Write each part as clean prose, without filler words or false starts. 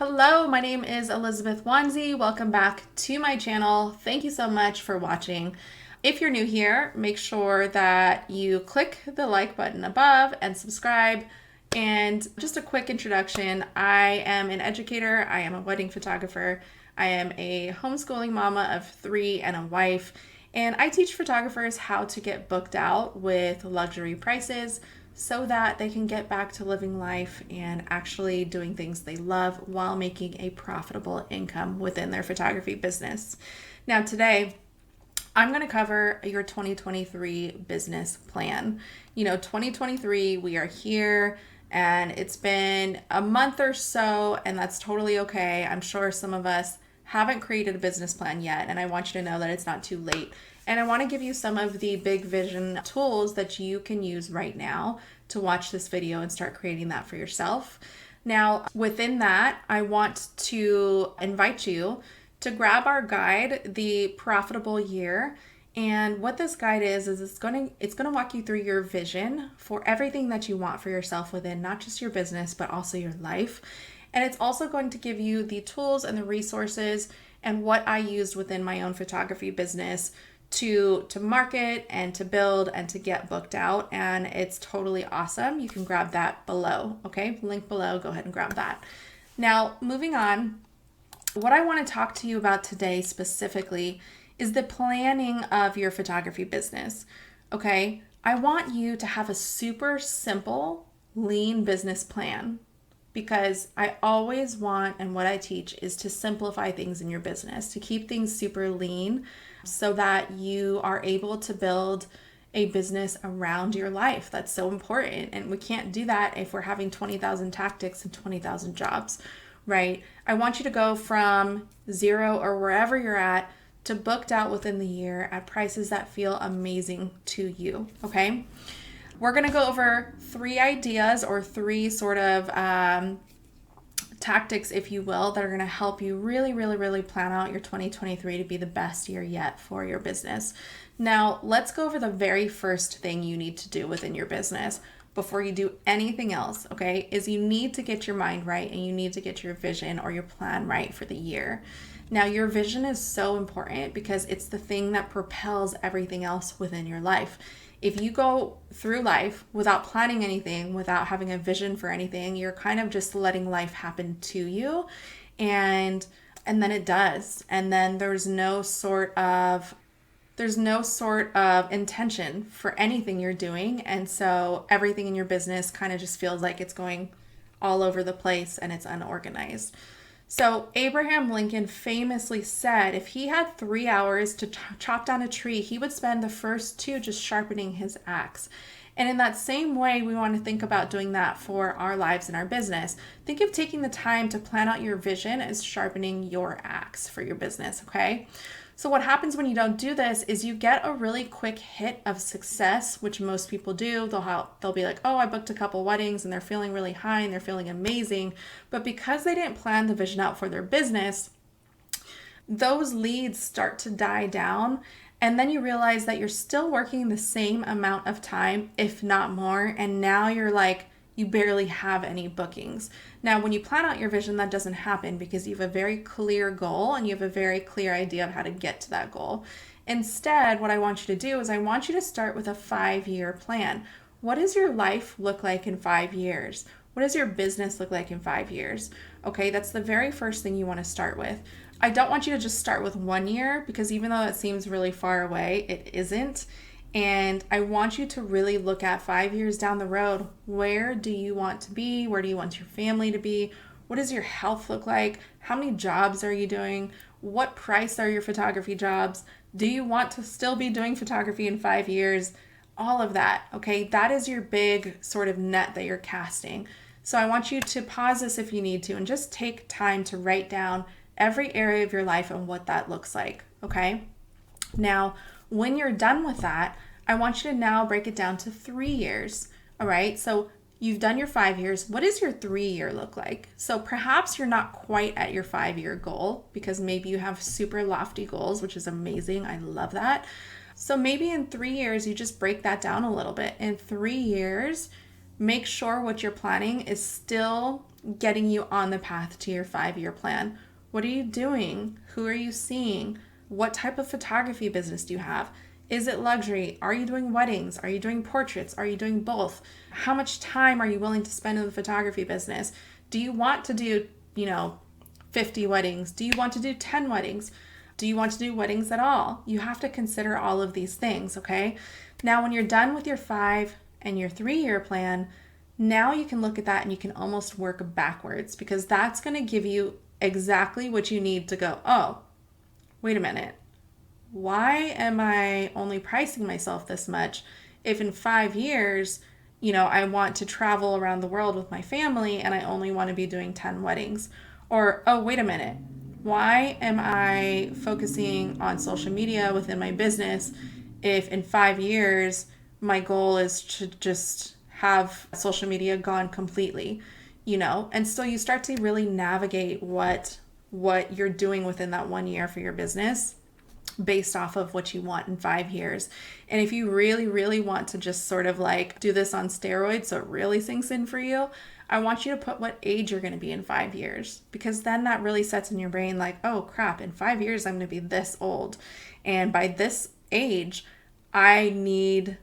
Hello, my name is Elizabeth Wanzi. Welcome back to my channel. Thank you so much for watching. If you're new here, make sure that you click the like button above and subscribe. And just a quick introduction, I am an educator, I am a wedding photographer, I am a homeschooling mama of 3 and a wife, and I teach photographers how to get booked out with luxury prices so that they can get back to living life and actually doing things they love while making a profitable income within their photography business. Now, today, I'm going to cover your 2023 business plan. 2023, we are here and it's been a month or so, and that's totally okay. I'm sure some of us haven't created a business plan yet, and I want you to know that it's not too late. And I want to give you some of the big vision tools that you can use right now to watch this video and start creating that for yourself. Now, within that, I want to invite you to grab our guide, The Profitable Year. And what this guide is it's going to walk you through your vision for everything that you want for yourself within not just your business, but also your life. And it's also going to give you the tools and the resources and what I used within my own photography business to market and to build and to get booked out. And it's totally awesome. You can grab that below, okay? Link below, go ahead and grab that. Now, moving on, what I want to talk to you about today specifically is the planning of your photography business, okay? I want you to have a super simple, lean business plan, because I always want, and what I teach is to simplify things in your business, to keep things super lean so that you are able to build a business around your life. That's so important. And we can't do that if we're having 20,000 tactics and 20,000 jobs, right? I want you to go from zero or wherever you're at to booked out within the year at prices that feel amazing to you, okay? We're going to go over 3 ideas or 3 sort of tactics, if you will, that are going to help you really plan out your 2023 to be the best year yet for your business. Now, let's go over the very first thing you need to do within your business before you do anything else, okay, is you need to get your mind right and you need to get your vision or your plan right for the year. Now, your vision is so important because it's the thing that propels everything else within your life. If you go through life without planning anything, without having a vision for anything, you're kind of just letting life happen to you. And then it does. And then there's no sort of intention for anything you're doing. And so everything in your business kind of just feels like it's going all over the place and it's unorganized. So Abraham Lincoln famously said if he had 3 hours to chop down a tree, he would spend the first 2 just sharpening his axe. And in that same way, we want to think about doing that for our lives and our business. Think of taking the time to plan out your vision as sharpening your axe for your business, okay? So what happens when you don't do this is you get a really quick hit of success, which most people do. They'll be like, oh, I booked a couple weddings and they're feeling really high and they're feeling amazing. But because they didn't plan the vision out for their business, those leads start to die down. And then you realize that you're still working the same amount of time, if not more. And now you're like, you barely have any bookings. Now, when you plan out your vision, that doesn't happen because you have a very clear goal and you have a very clear idea of how to get to that goal. Instead, what I want you to do is I want you to start with a 5-year plan. What does your life look like in 5 years? What does your business look like in 5 years? Okay, that's the very first thing you want to start with. I don't want you to just start with 1 year because even though it seems really far away, it isn't. And I want you to really look at 5 years down the road. Where do you want to be? Where do you want your family to be? What does your health look like? How many jobs are you doing? What price are your photography jobs? Do you want to still be doing photography in 5 years? All of that, okay? That is your big sort of net that you're casting. So I want you to pause this if you need to and just take time to write down every area of your life and what that looks like, okay? Now, when you're done with that, I want you to now break it down to 3 years, all right? So you've done your 5 years. What does your 3-year look like? So perhaps you're not quite at your 5-year goal because maybe you have super lofty goals, which is amazing. I love that. So maybe in 3 years, you just break that down a little bit. In 3 years, make sure what you're planning is still getting you on the path to your 5-year plan. What are you doing? Who are you seeing? What type of photography business do you have? Is it luxury? Are you doing weddings? Are you doing portraits? Are you doing both? How much time are you willing to spend in the photography business? Do you want to do, 50 weddings? Do you want to do 10 weddings? Do you want to do weddings at all? You have to consider all of these things, okay? Now, when you're done with your 5 and your 3-year plan, now you can look at that and you can almost work backwards, because that's going to give you exactly what you need to go, oh, wait a minute. Why am I only pricing myself this much if in 5 years, I want to travel around the world with my family and I only want to be doing 10 weddings? Or, oh, wait a minute. Why am I focusing on social media within my business if in 5 years my goal is to just have social media gone completely, And so you start to really navigate what you're doing within that 1 year for your business based off of what you want in 5 years. And if you really, really want to just sort of like do this on steroids so it really sinks in for you, I want you to put what age you're going to be in 5 years, because then that really sets in your brain like, oh crap, in 5 years I'm going to be this old. And by this age, I need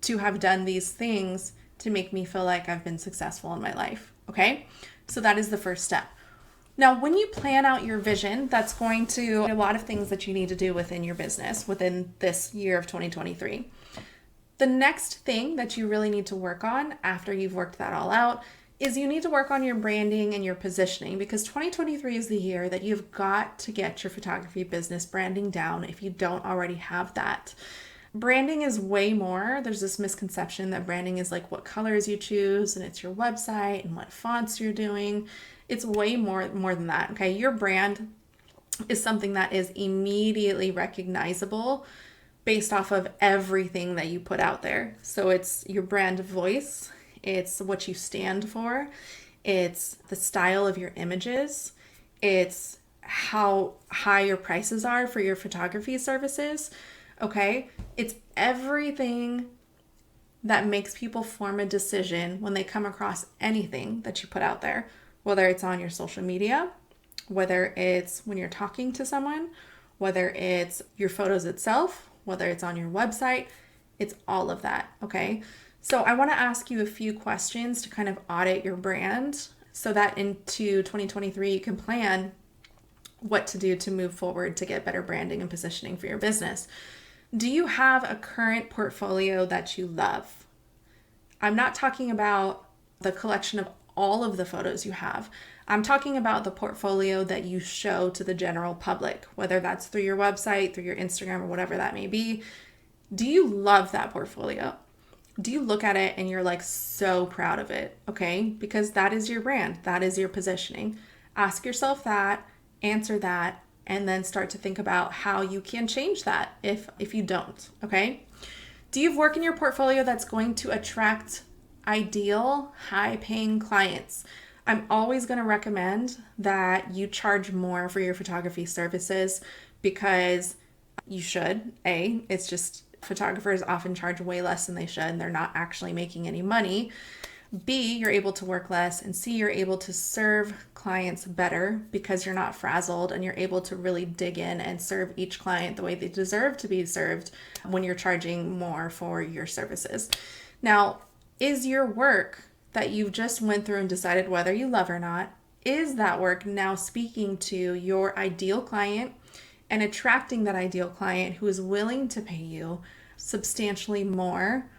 to have done these things to make me feel like I've been successful in my life. Okay? So that is the first step. Now, when you plan out your vision, that's going to a lot of things that you need to do within your business within this year of 2023. The next thing that you really need to work on after you've worked that all out is you need to work on your branding and your positioning, because 2023 is the year that you've got to get your photography business branding down if you don't already have that. Branding is way more. There's this misconception that branding is like what colors you choose and it's your website and what fonts you're doing. It's way more than that, okay? Your brand is something that is immediately recognizable based off of everything that you put out there. So it's your brand voice, it's what you stand for, it's the style of your images, it's how high your prices are for your photography services, okay? It's everything that makes people form a decision when they come across anything that you put out there, whether it's on your social media, whether it's when you're talking to someone, whether it's your photos itself, whether it's on your website. It's all of that, okay? So I want to ask you a few questions to kind of audit your brand so that into 2023 you can plan what to do to move forward to get better branding and positioning for your business. Do you have a current portfolio that you love? I'm not talking about the collection of all of the photos you have. I'm talking about the portfolio that you show to the general public, whether that's through your website, through your Instagram, or whatever that may be. Do you love that portfolio? Do you look at it and you're like so proud of it? Okay, because that is your brand. That is your positioning. Ask yourself that, answer that, and then start to think about how you can change that if you don't, okay? Do you have work in your portfolio that's going to attract ideal, high-paying clients? I'm always going to recommend that you charge more for your photography services because you should. It's just photographers often charge way less than they should, and they're not actually making any money. B, you're able to work less, and C, you're able to serve clients better because you're not frazzled and you're able to really dig in and serve each client the way they deserve to be served when you're charging more for your services. Now, is your work that you've just went through and decided whether you love or not, is that work now speaking to your ideal client and attracting that ideal client who is willing to pay you substantially more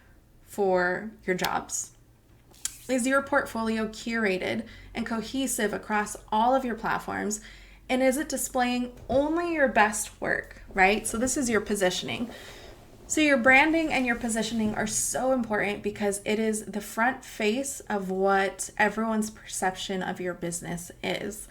for your jobs? Is your portfolio curated and cohesive across all of your platforms? And is it displaying only your best work, right? So this is your positioning. So your branding and your positioning are so important because it is the front face of what everyone's perception of your business is.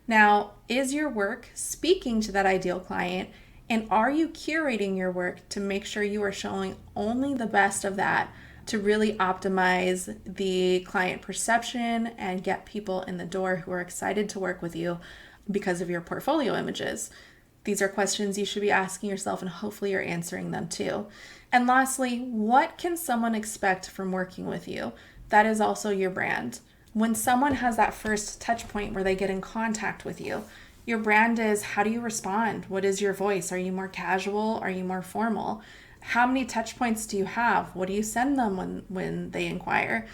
Now, is your work speaking to that ideal client? And are you curating your work to make sure you are showing only the best of that to really optimize the client perception and get people in the door who are excited to work with you because of your portfolio images? These are questions you should be asking yourself, and hopefully you're answering them too. And lastly, what can someone expect from working with you? That is also your brand. When someone has that first touch point where they get in contact with you, your brand is, how do you respond? What is your voice? Are you more casual? Are you more formal? How many touch points do you have? What do you send them when they inquire?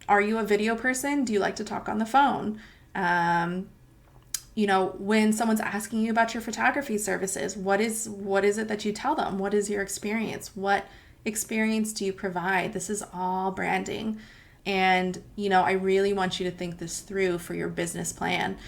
Are you a video person? Do you like to talk on the phone? When someone's asking you about your photography services, what is it that you tell them? What is your experience? What experience do you provide? This is all branding. And, I really want you to think this through for your business plan.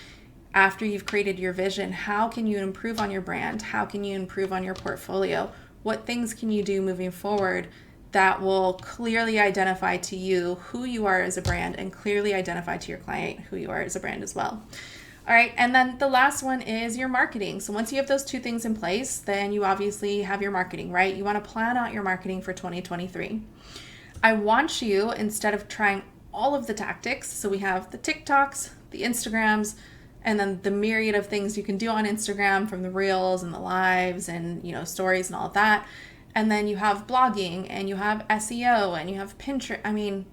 After you've created your vision, how can you improve on your brand? How can you improve on your portfolio? What things can you do moving forward that will clearly identify to you who you are as a brand and clearly identify to your client who you are as a brand as well? All right, and then the last one is your marketing. So once you have those two things in place, then you obviously have your marketing, right? You want to plan out your marketing for 2023. I want you, instead of trying all of the tactics, so we have the TikToks, the Instagrams, and then the myriad of things you can do on Instagram, from the reels and the lives and, stories and all of that. And then you have blogging and you have SEO and you have Pinterest.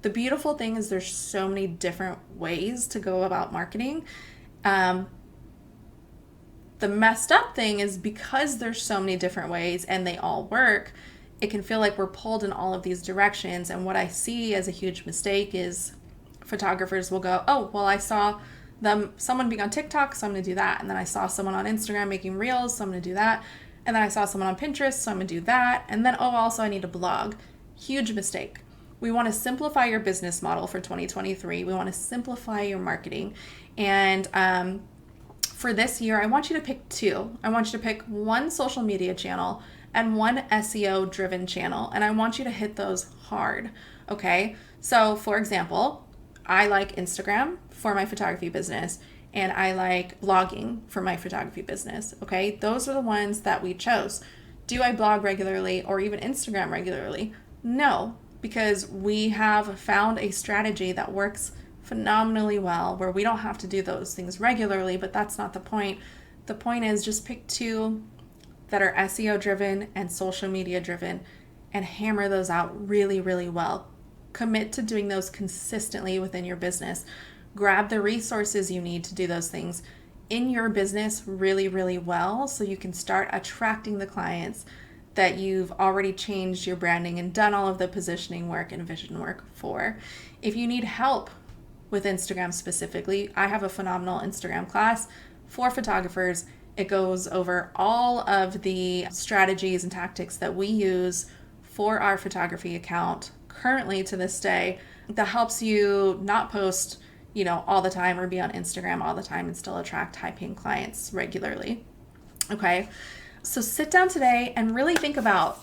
The beautiful thing is there's so many different ways to go about marketing. The messed up thing is, because there's so many different ways and they all work, it can feel like we're pulled in all of these directions. And what I see as a huge mistake is photographers will go, oh, well, I saw someone being on TikTok, so I'm going to do that. And then I saw someone on Instagram making reels, so I'm going to do that. And then I saw someone on Pinterest, so I'm going to do that. And then, also I need a blog. Huge mistake. We want to simplify your business model for 2023. We want to simplify your marketing. And for this year, I want you to pick two. I want you to pick one social media channel and one SEO driven channel. And I want you to hit those hard. Okay. So for example, I like Instagram for my photography business, and I like blogging for my photography business. Okay. Those are the ones that we chose. Do I blog regularly or even Instagram regularly? No, because we have found a strategy that works phenomenally well where we don't have to do those things regularly, but that's not the point. The point is, just pick two that are SEO driven and social media driven and hammer those out really, really well. Commit to doing those consistently within your business. Grab the resources you need to do those things in your business really, really well, so you can start attracting the clients that you've already changed your branding and done all of the positioning work and vision work for. If you need help with Instagram specifically, I have a phenomenal Instagram class for photographers. It goes over all of the strategies and tactics that we use for our photography account currently to this day, that helps you not post, all the time, or be on Instagram all the time and still attract high-paying clients regularly. Okay. So sit down today and really think about,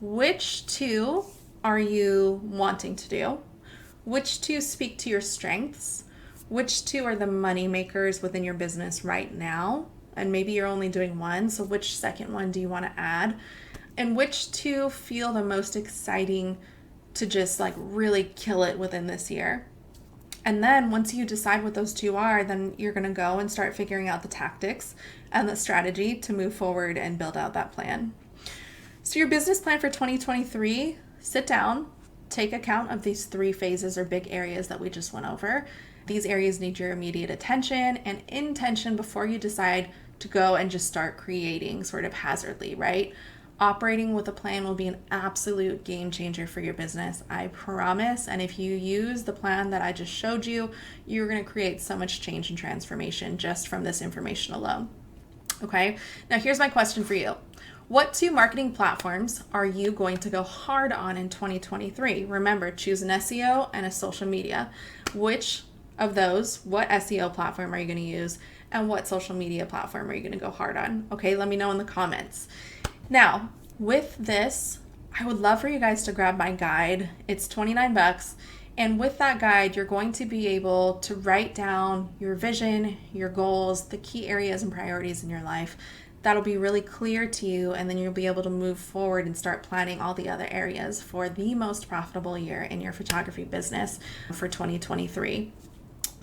which two are you wanting to do? Which two speak to your strengths? Which two are the money makers within your business right now? And maybe you're only doing one, so which second one do you want to add? And which two feel the most exciting to just really kill it within this year? And then once you decide what those two are, then you're going to go and start figuring out the tactics and the strategy to move forward and build out that plan. So your business plan for 2023, sit down, take account of these three phases or big areas that we just went over. These areas need your immediate attention and intention before you decide to go and just start creating sort of haphazardly, right? Operating with a plan will be an absolute game changer for your business, I promise. And if you use the plan that I just showed you, you're going to create so much change and transformation just from this information alone. Okay, now here's my question for you. What two marketing platforms are you going to go hard on in 2023? Remember, choose an SEO and a social media. Which of those, what SEO platform are you going to use, and what social media platform are you going to go hard on? Okay, let me know in the comments. Now, with this, I would love for you guys to grab my guide. It's $29. And with that guide, you're going to be able to write down your vision, your goals, the key areas and priorities in your life. That'll be really clear to you, and then you'll be able to move forward and start planning all the other areas for the most profitable year in your photography business for 2023.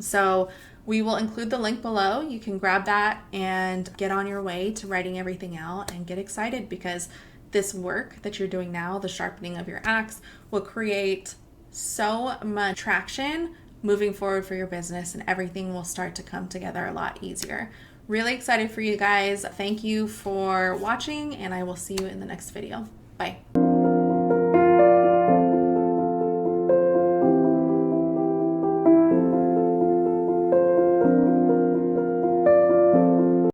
So we will include the link below. You can grab that and get on your way to writing everything out and get excited, because this work that you're doing now, the sharpening of your axe, will create so much traction moving forward for your business, and everything will start to come together a lot easier. Really excited for you guys. Thank you for watching, and I will see you in the next video. Bye.